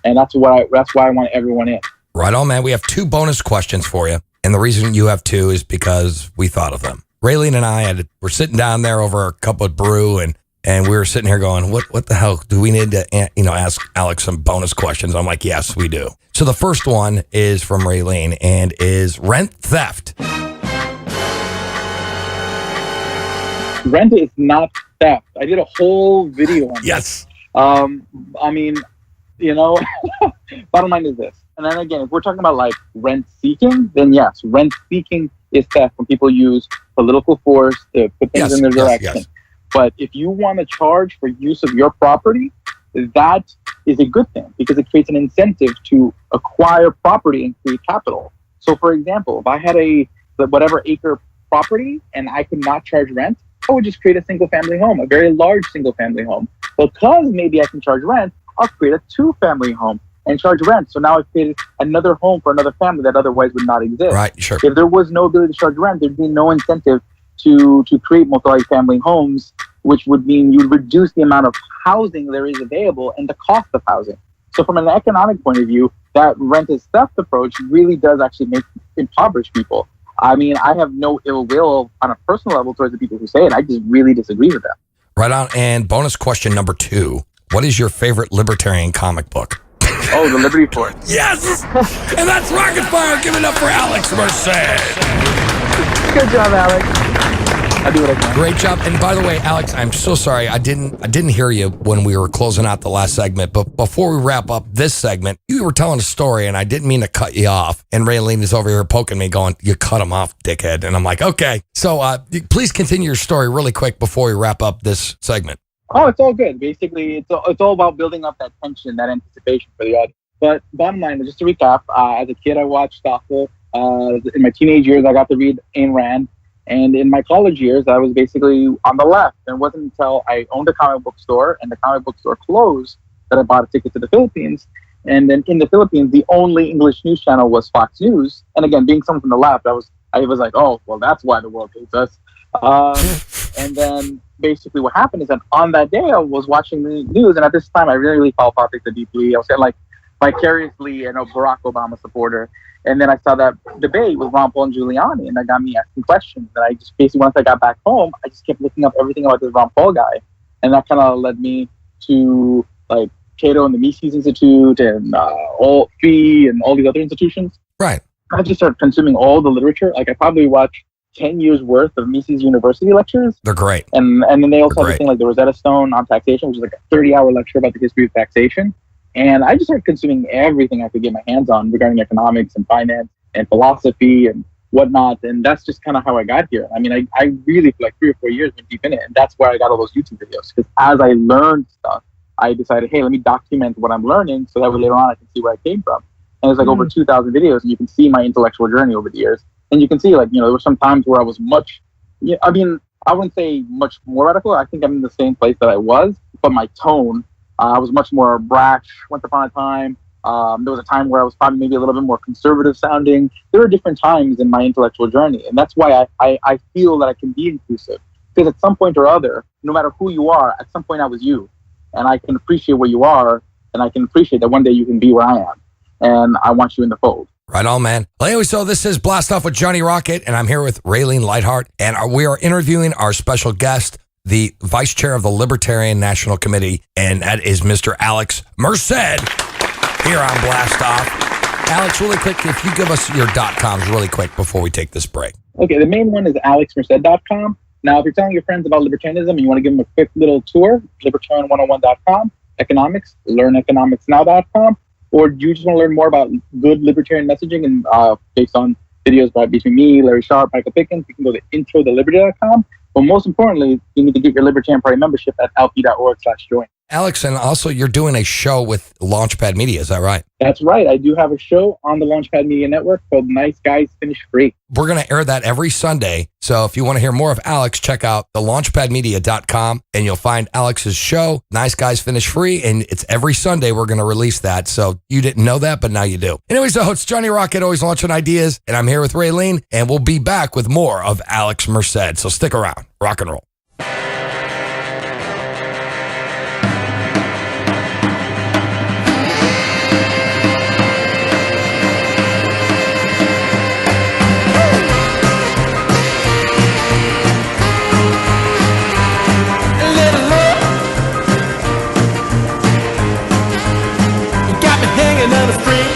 And that's why I want everyone in.
Right on, man. We have 2 bonus questions for you. And the reason you have 2 is because we thought of them. Raylene and I were sitting down there over a cup of brew, and we were sitting here going, what the hell? Do we need to ask Alex some bonus questions? I'm like, yes, we do. So the first one is from Raylene, and is rent theft.
Rent is not theft. I did a whole video on
Yes.
I mean, you know, bottom line is this. And then again, if we're talking about like rent seeking, then yes, rent seeking is theft when people use political force to put things in their direction.
Yes.
But if you want to charge for use of your property, that is a good thing because it creates an incentive to acquire property and create capital. So, for example, if I had a whatever acre property and I could not charge rent, I would just create a single family home, a very large single family home. Because maybe I can charge rent, I'll create a 2-family home and charge rent. So now I've created another home for another family that otherwise would not exist.
Right, sure.
If there was no ability to charge rent, there'd be no incentive to create multi-family homes, which would mean you'd reduce the amount of housing there is available and the cost of housing. So from an economic point of view, that rent is theft approach really does actually impoverish people. I mean, I have no ill will on a personal level towards the people who say it. I just really disagree with them.
Right on. And bonus question number 2. What is your favorite libertarian comic book?
Oh, the Liberty Force.
Yes! And that's Rocket Fire. Give it up for Alex Merced.
Good job, Alex. I do what I can.
Great job. And by the way, Alex, I'm so sorry. I didn't hear you when we were closing out the last segment. But before we wrap up this segment, you were telling a story, and I didn't mean to cut you off. And Raylene is over here poking me, going, "You cut him off, dickhead." And I'm like, okay. So please continue your story really quick before we wrap up this segment.
Oh, it's all good. Basically, it's all about building up that tension, that anticipation for the audience. But bottom line, just to recap, as a kid, I watched Stoffel. In my teenage years, I got to read Ayn Rand. And in my college years, I was basically on the left. And it wasn't until I owned a comic book store and the comic book store closed that I bought a ticket to the Philippines. And then in the Philippines, the only English news channel was Fox News. And again, being someone from the left, I was like, oh, well, that's why the world hates us. And then basically what happened is that on that day, I was watching the news. And at this time, I really follow politics deeply. I was like vicariously a Barack Obama supporter. And then I saw that debate with Ron Paul and Giuliani, and that got me asking questions. And I just basically, once I got back home, I just kept looking up everything about this Ron Paul guy. And that kind of led me to like Cato and the Mises Institute and all FEE and all these other institutions.
Right.
I just started consuming all the literature. Like I probably watched 10 years worth of Mises University lectures.
They're great.
And then they also have this thing like the Rosetta Stone on taxation, which is like a 30-hour lecture about the history of taxation. And I just started consuming everything I could get my hands on regarding economics and finance and philosophy and whatnot. And that's just kind of how I got here. I mean, I really, for like 3 or 4 years, went deep in it. And that's where I got all those YouTube videos. Because as I learned stuff, I decided, hey, let me document what I'm learning so that way later on I can see where I came from. And there's like over 2,000 videos, and you can see my intellectual journey over the years. And you can see, like, there were some times where I was I wouldn't say much more radical. I think I'm in the same place that I was, but my tone, I was much more brash once upon a time. There was a time where I was probably maybe a little bit more conservative sounding. There were different times in my intellectual journey. And that's why I feel that I can be inclusive. Because at some point or other, no matter who you are, at some point I was you. And I can appreciate where you are. And I can appreciate that one day you can be where I am. And I want you in the fold.
Right on, man. Well, anyway, so this is Blast Off with Johnny Rocket. And I'm here with Raylene Lightheart. And we are interviewing our special guest, the Vice Chair of the Libertarian National Committee, and that is Mr. Alex Merced here on Blast Off. Alex, really quick, if you give us your .coms really quick before we take this break.
Okay, the main one is alexmerced.com. Now, if you're telling your friends about libertarianism and you want to give them a quick little tour, libertarian101.com, economics, learneconomicsnow.com, or do you just want to learn more about good libertarian messaging and based on videos between me, Larry Sharp, Michael Pickens, you can go to introtheliberty.com. But most importantly, you need to get your Libertarian Party membership at lp.org/join.
Alex, and also you're doing a show with Launchpad Media, is that right?
That's right. I do have a show on the Launchpad Media Network called Nice Guys Finish Free.
We're going to air that every Sunday. So if you want to hear more of Alex, check out the launchpadmedia.com and you'll find Alex's show, Nice Guys Finish Free. And it's every Sunday we're going to release that. So you didn't know that, but now you do. Anyways, so it's Johnny Rocket, always launching ideas. And I'm here with Raylene, and we'll be back with more of Alex Merced. So stick around. Rock and roll.
Another spring.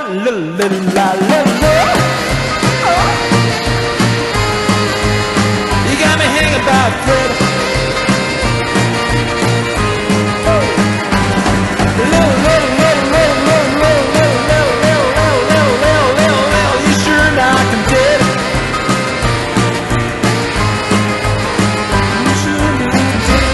You got me hanging by a thread. You sure knock 'em dead. You sure knock 'em dead.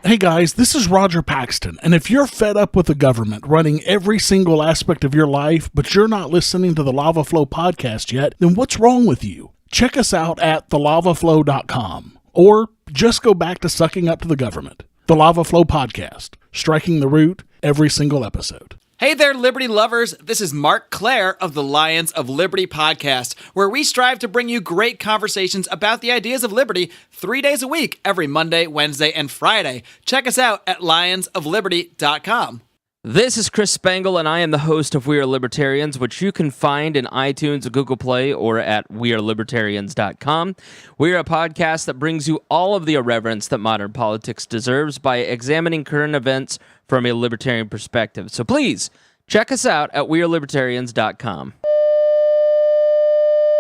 Hey guys, this is Roger Paxton, and if you're fed up with the government running every single aspect of your life, but you're not listening to the Lava Flow podcast yet, then what's wrong with you? Check us out at thelavaflow.com, or just go back to sucking up to the government. The Lava Flow podcast, striking the root every single episode.
Hey there, Liberty lovers. This is Mark Clare of the Lions of Liberty podcast, where we strive to bring you great conversations about the ideas of liberty 3 days a week, every Monday, Wednesday, and Friday. Check us out at lionsofliberty.com.
This is Chris Spangle, and I am the host of We Are Libertarians, which you can find in iTunes, Google Play, or at wearelibertarians.com. We are a podcast that brings you all of the irreverence that modern politics deserves by examining current events from a libertarian perspective. So please, check us out at wearelibertarians.com.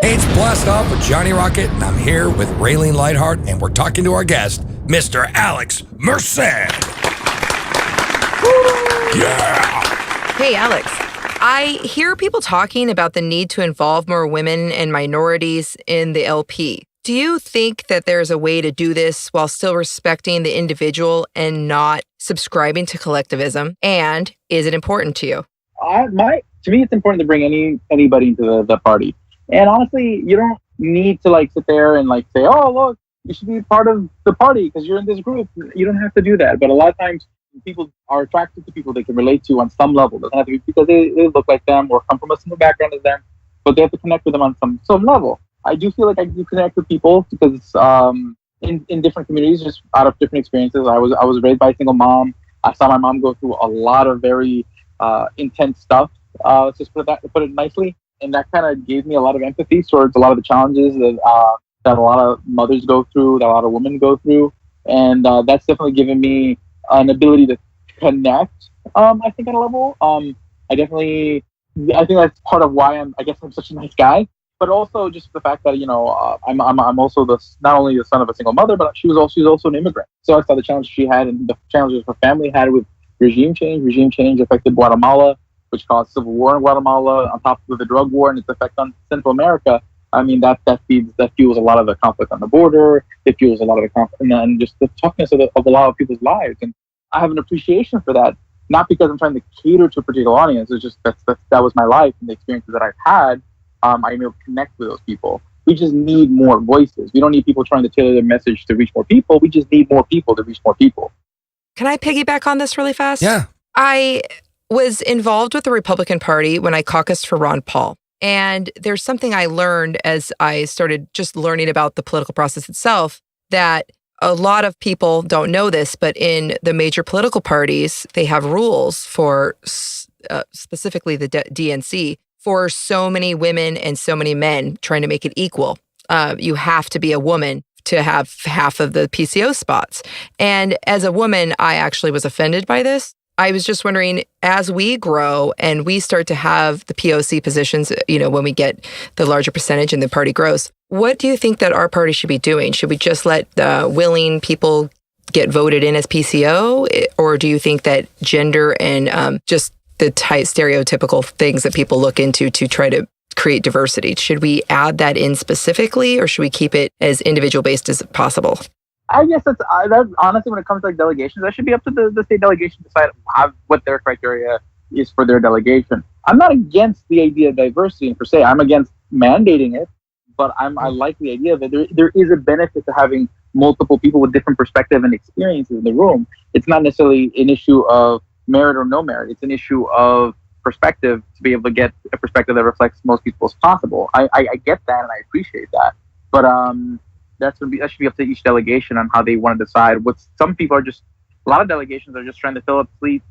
Hey, it's Blast Off with Johnny Rocket, and I'm here with Raylene Lightheart, and we're talking to our guest, Mr. Alex Merced. Yeah!
Hey, Alex. I hear people talking about the need to involve more women and minorities in the LP. Do you think that there's a way to do this while still respecting the individual and not subscribing to collectivism? And is it important to you?
To me, it's important to bring anybody into the party. And honestly, you don't need to like sit there and like say, oh, look, you should be part of the party because you're in this group. You don't have to do that. But a lot of times people are attracted to people they can relate to on some level. It doesn't have to be because they look like them or come from a similar background as them, but they have to connect with them on some level. I do feel like I do connect with people because in different communities, just out of different experiences. I was raised by a single mom. I saw my mom go through a lot of very intense stuff. Let's just put it nicely, and that kind of gave me a lot of empathy towards a lot of the challenges that a lot of mothers go through, that a lot of women go through, and that's definitely given me an ability to connect. I think at a level. I think that's part of why I'm such a nice guy. But also just the fact that I'm also not only the son of a single mother, but she was also an immigrant. So I saw the challenge she had and the challenges her family had with regime change. Regime change affected Guatemala, which caused civil war in Guatemala, on top of the drug war and its effect on Central America. I mean that fuels a lot of the conflict on the border. It fuels a lot of the conflict and just the toughness of a lot of people's lives. And I have an appreciation for that, not because I'm trying to cater to a particular audience. It's just that was my life and the experiences that I've had. I'm able to connect with those people. We just need more voices. We don't need people trying to tailor their message to reach more people. We just need more people to reach more people.
Can I piggyback on this really fast?
Yeah.
I was involved with the Republican Party when I caucused for Ron Paul. And there's something I learned as I started just learning about the political process itself, that a lot of people don't know this, but in the major political parties, they have rules for specifically the DNC for so many women and so many men, trying to make it equal. You have to be a woman to have half of the PCO spots. And as a woman, I actually was offended by this. I was just wondering, as we grow and we start to have the POC positions, when we get the larger percentage and the party grows, what do you think that our party should be doing? Should we just let willing people get voted in as PCO? Or do you think that gender and just the tight stereotypical things that people look into to try to create diversity, should we add that in specifically, or should we keep it as individual based as possible?
I guess that's honestly, when it comes to like delegations, that should be up to the state delegation to decide what their criteria is for their delegation. I'm not against the idea of diversity per se. I'm against mandating it, but I like the idea that there is a benefit to having multiple people with different perspective and experiences in the room. It's not necessarily an issue of merit or no merit. It's an issue of perspective, to be able to get a perspective that reflects most people as possible. I get that and I appreciate that, but that should be up to each delegation on how they want to decide. A lot of delegations are just trying to fill up seats,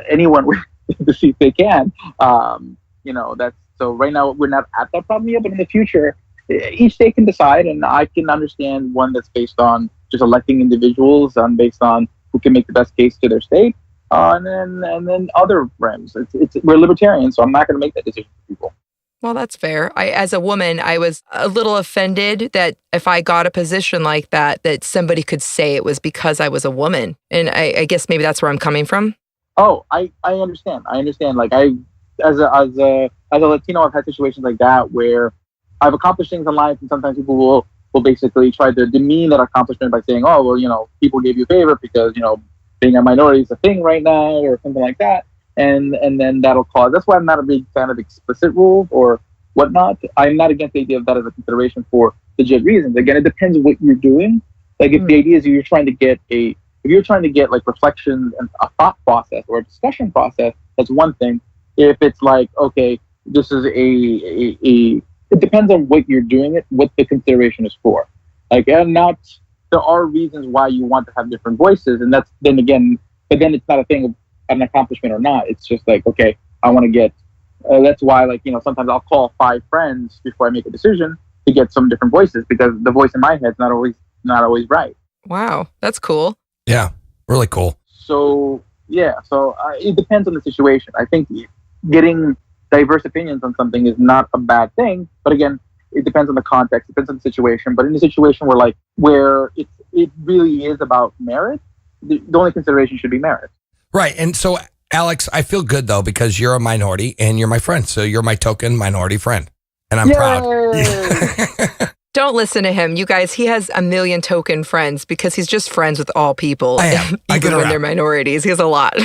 anyone with to see if they can. That's so right now we're not at that problem yet, but in the future, each state can decide, and I can understand one that's based on just electing individuals and based on who can make the best case to their state, and then other realms. We're libertarians, so I'm not going to make that decision for people.
Well, that's fair. As a woman, I was a little offended that if I got a position like that somebody could say it was because I was a woman, and I guess maybe that's where I'm coming from.
Oh, I understand. Like as a Latino, I've had situations like that where I've accomplished things in life, and sometimes people will basically try to demean that accomplishment by saying, "Oh, well, people gave you a favor because being a minority is a thing right now," or something like that, and then that'll cause. That's why I'm not a big fan of explicit rules or whatnot. I'm not against the idea of that as a consideration for legit reasons. Again, it depends what you're doing. Like if the idea is you're trying to get like reflections and a thought process or a discussion process, that's one thing. If it's like, okay, this is it depends on what you're doing it, what the consideration is for. Like, and there are reasons why you want to have different voices, and that's then it's not a thing of an accomplishment or not. It's just like, okay, I want to get. That's why, sometimes I'll call 5 friends before I make a decision to get some different voices, because the voice in my head's not always right.
Wow, that's cool.
Yeah, really cool.
So it depends on the situation. I think getting diverse opinions on something is not a bad thing, but again, it depends on the context, it depends on the situation. But in a situation where it really is about merit, the only consideration should be merit.
Right. And so, Alex, I feel good though, because you're a minority and you're my friend. So you're my token minority friend, and I'm proud.
Don't listen to him, you guys. He has a million token friends because he's just friends with all people.
I am. I get
even when
around.
they're minorities. He has a lot.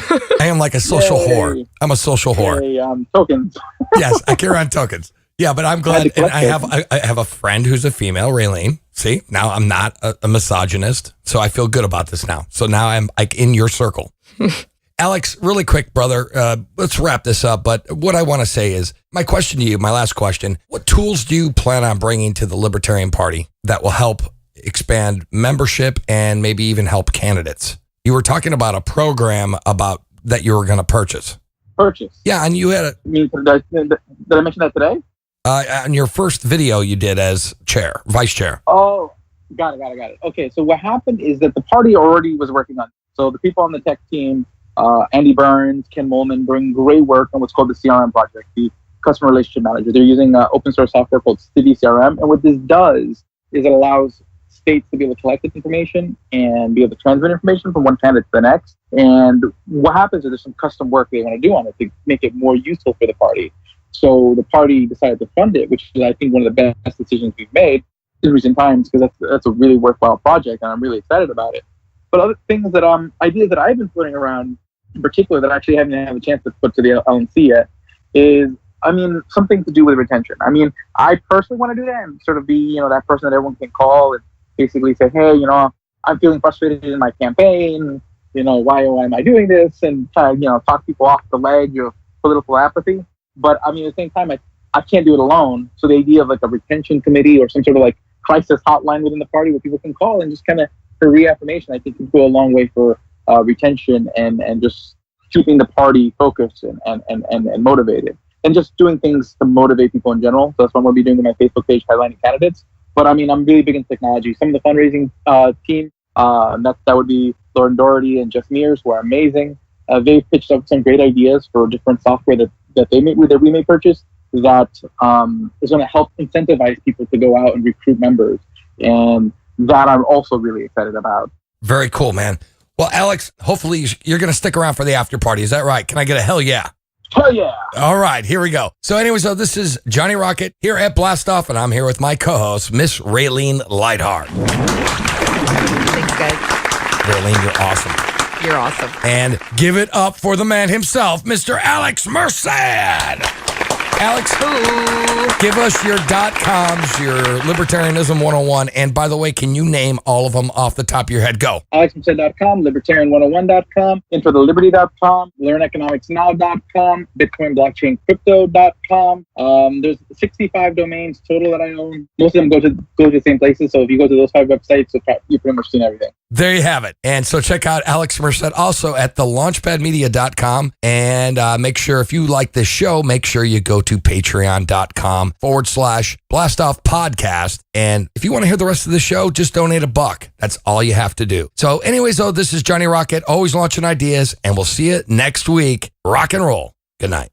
I am like a social whore. I'm a social whore.
Tokens.
Yes, I carry around tokens. Yeah, but I'm glad. And I have a friend who's a female, Raylene. See, now I'm not a misogynist, so I feel good about this now. So now I'm like in your circle. Alex, really quick, brother, let's wrap this up. But what I want to say is, my question to you, my last question, what tools do you plan on bringing to the Libertarian Party that will help expand membership and maybe even help candidates? You were talking about a program that you were going to purchase. Yeah, and you had
did I mention that today?
On your first video you did as vice chair.
Oh, got it. Okay, so what happened is that the party already was working on it. So the people on the tech team, Andy Burns, Ken Molman, doing great work on what's called the CRM project, the customer relationship manager. They're using open source software called City CRM. And what this does is it allows states to be able to collect this information and be able to transmit information from one candidate to the next. And what happens is there's some custom work they want to do on it to make it more useful for the party. So the party decided to fund it, which is, I think, one of the best decisions we've made in recent times, because that's a really worthwhile project, and I'm really excited about it. But other things ideas that I've been putting around, in particular, that I actually haven't had a chance to put to the LNC yet, is, something to do with retention. I personally want to do that and sort of be, that person that everyone can call and basically say, hey, I'm feeling frustrated in my campaign. Why am I doing this? And try to, talk people off the ledge of political apathy. But at the same time, I can't do it alone. So the idea of like a retention committee or some sort of like crisis hotline within the party where people can call and just kind of for reaffirmation, I think can go a long way for retention and just keeping the party focused and motivated, and just doing things to motivate people in general. So that's what I'm going to be doing on my Facebook page, highlighting candidates. But I'm really big into technology. Some of the fundraising team, that would be Lauren Doherty and Jeff Mears, who are amazing. They've pitched up some great ideas for different software that we may purchase that is going to help incentivize people to go out and recruit members. And that I'm also really excited about.
Very cool, man. Well, Alex, hopefully you're going to stick around for the after party. Is that right? Can I get a hell yeah?
Hell yeah.
All right, here we go. So anyway, this is Johnny Rocket here at Blast Off, and I'm here with my co-host, Miss Raylene Lightheart.
Thanks, guys.
Raylene, you're awesome.
You're awesome.
And give it up for the man himself, Mr. Alex Merced. Alex, give us your .coms, your Libertarianism 101. And by the way, can you name all of them off the top of your head? Go.
AlexMerced.com, Libertarian101.com, InfoTheLiberty.com, LearnEconomicsNow.com, BitcoinBlockchainCrypto.com. There's 65 domains total that I own. Most of them go to the same places. So if you go to those 5 websites, you've pretty much seen everything.
There you have it. And so check out Alex Merced also at thelaunchpadmedia.com. And make sure if you like this show, make sure you go to patreon.com/Blastoff Podcast. And if you want to hear the rest of the show, just donate $1. That's all you have to do. So anyways, though, this is Johnny Rocket, always launching ideas, and we'll see you next week. Rock and roll. Good night.